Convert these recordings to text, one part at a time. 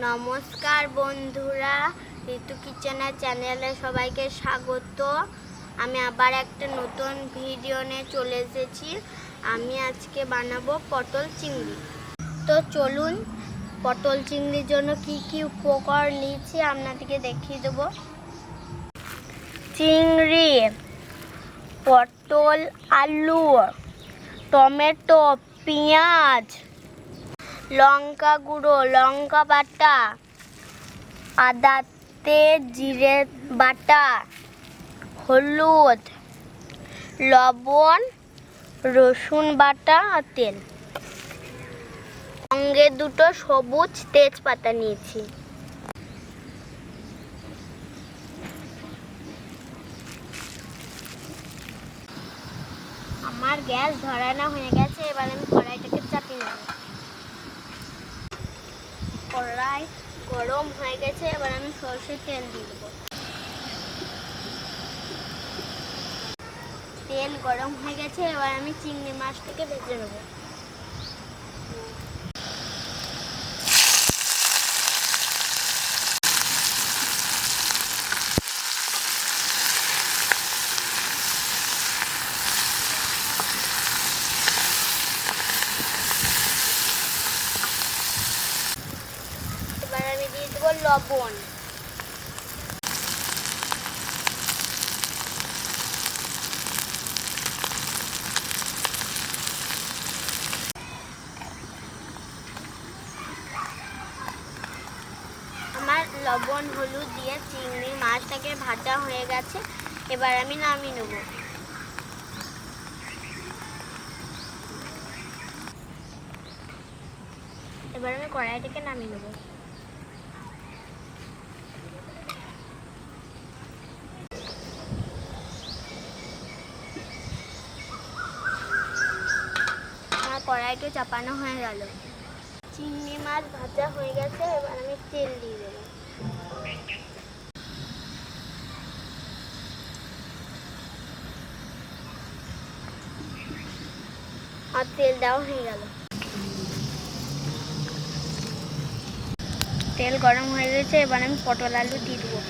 নমস্কার বন্ধুরা, ঋতু কিচেনের চ্যানেলে সবাইকে স্বাগত। আমি আবার একটা নতুন ভিডিও নিয়ে চলে এসেছি। আমি আজকে বানাবো পটল চিংড়ি। তো চলুন পটল চিংড়ির জন্য কি কি উপকরণ নিয়েছি আপনাদেরকে দেখিয়ে দেবো। চিংড়ি, পটল, আলু, টমেটো, পেঁয়াজ, লঙ্কা গুঁড়ো, লঙ্কা বাটা, আদাতে জিরে বাটা, হলুদ, লবণ, রসুন বাটা আর তেল। সঙ্গে দুটো সবুজ তেজপাতা নিয়েছি। আমার গ্যাস ধরানো হয়ে গেছে, এবার আমি কড়াইটাকে চাপিয়ে নেব। কড়াই গরম হয়ে গেছে, এবার আমি সরষের তেল দিয়ে দেবো। তেল গরম হয়ে গেছে, এবার আমি চিংড়ি মাছটাকে ভেজে নেব। এবার আমি দিয়ে দেবো লবণ, আমার লবণ হলুদ দিয়ে চিংড়ি মাছটাকে ভাজা হয়ে গেছে, এবার আমি নামিয়ে নেব। এবার আমি কড়াইটাকে নামিয়ে নেব। আমার কড়াইটা চাপানো হয়ে গেল। চিংড়ি মাছ ভাজা হয়ে গেছে, এবার আমি তেল দিয়ে দেবো। আর তেল দেওয়া হয়ে গেল। তেল গরম হয়ে গেছে, এবার আমি পটল আলু দিয়ে দেবো।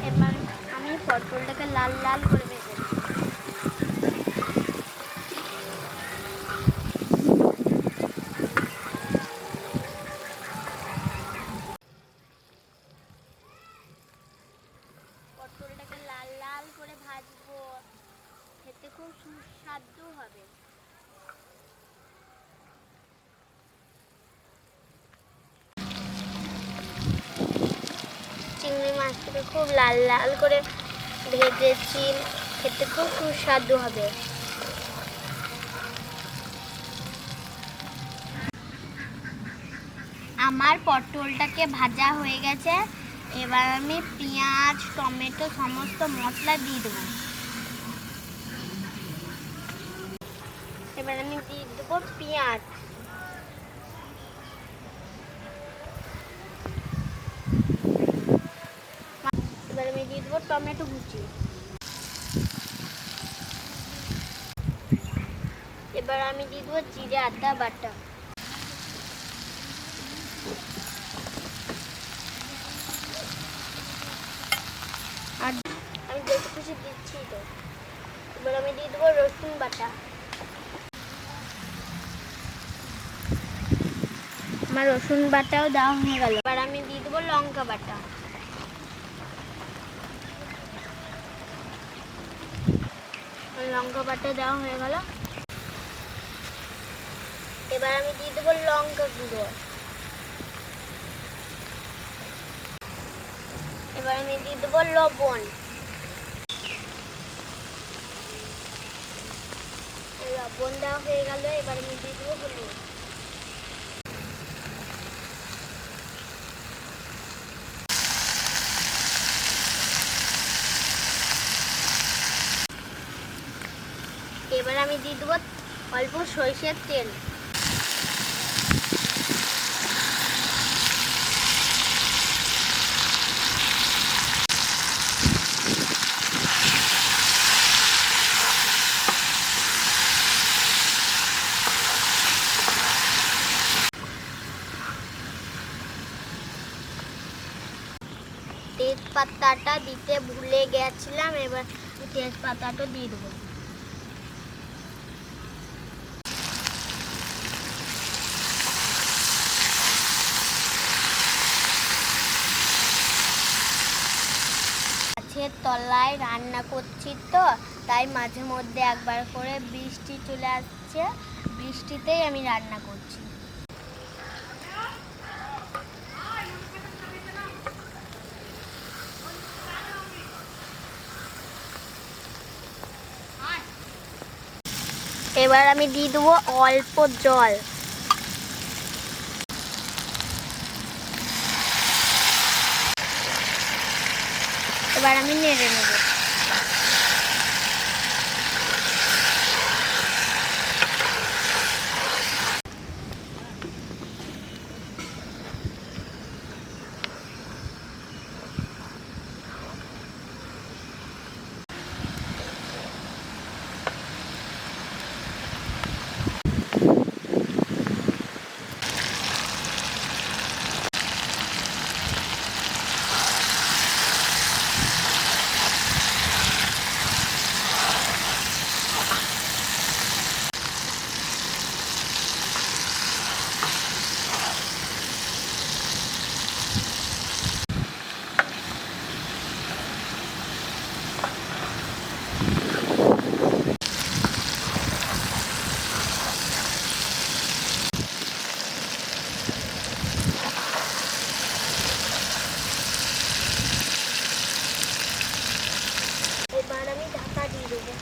এবার আমি পটলটাকে লাল লাল করে ভেজে নেব। পটলটাকে লাল লাল করে ভাজবো, খেতে খুব সুস্বাদু হবে। চিংড়ি মাছটাকে খুব লাল লাল করে ভেজেছি, খেতে খুব সুস্বাদু হবে। আমার পটলটাকে ভাজা হয়ে গেছে, এবার আমি পেঁয়াজ টমেটো সমস্ত মশলা দিয়ে দেবো। এবার আমি দিয়ে দেবো পেঁয়াজ, এবার আমি দিয়ে দেবো টমেটো কুচি, এবার আমি দিয়ে দেবো জিরে আদা বাটা, আর আমি বেশি কিছু দিচ্ছি তো। এবার আমি দিয়ে দেবো রসুন বাটা। আমার রসুন বাটাও দেওয়া হয়ে গেল। এবার আমি দিয়ে দেবো লঙ্কা বাটা, লঙ্কা বাটা দেওয়া হয়ে গেল। এবার আমি দিয়ে দেবো লঙ্কা গুঁড়ো, এবার আমি দিয়ে দেবো লবণ, লবণ দেওয়া হয়ে গেল। এবার আমি দিয়ে দেবো হলুদ, এবার আমি দিয়ে দেবো অল্প সরষের তেল, তেজপাতাটা দিতে ভুলে গেছিলাম, এবার তেজপাতাটা দিয়ে দেবো। গাছের তলায় রান্না করছি তো, তাই মাঝে মধ্যে একবার করে বৃষ্টি চলে আসছে, বৃষ্টিতেই আমি রান্না করছি। এবার আমি দিয়ে দেবো অল্প জল। এবার আমি নেড়ে নেব। এবার আমি ঢাকা দিয়ে দেবো।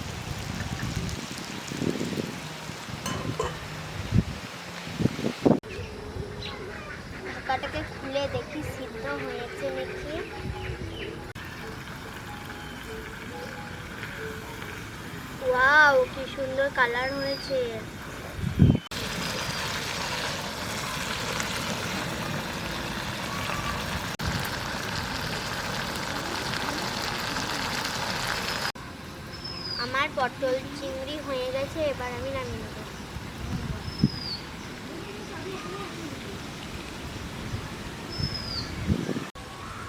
ঢাকাটাকে খুলে দেখি সিদ্ধ হয়েছে নাকি। ওয়াও, কি সুন্দর কালার হয়েছে। আমার পটল চিংড়ি হয়ে গেছে, এবার আমি নামিয়ে নেব।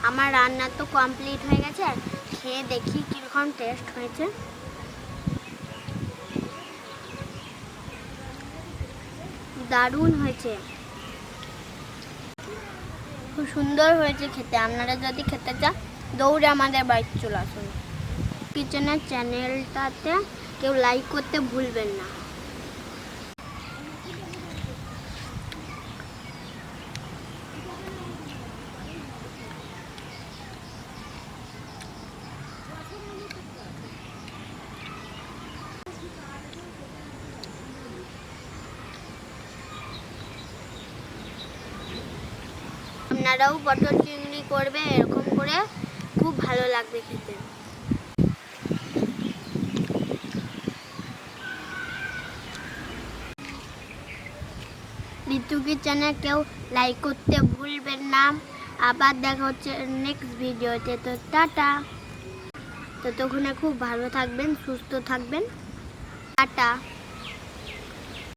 আমার রান্না তো কমপ্লিট হয়ে গেছে, খেয়ে দেখি কিরকম টেস্ট হয়েছে। দারুণ হয়েছে, খুব সুন্দর হয়েছে খেতে। আপনারা যদি খেতে চান দৌড়ে আমাদের বাড়িতে চলে আসুন। কিচেনের চ্যানেলটাতে কেউ লাইক করতে ভুলবেন না। আপনারাও পটল চিংড়ি করবে এরকম করে, খুব ভালো লাগবে খেতে। ঋতু কিচেনে কেউ লাইক করতে ভুলবেন না। আবার দেখা হচ্ছে নেক্সট ভিডিওতে। তো টাটা, ততক্ষণে খুব ভালো থাকবেন, সুস্থ থাকবেন। টাটা।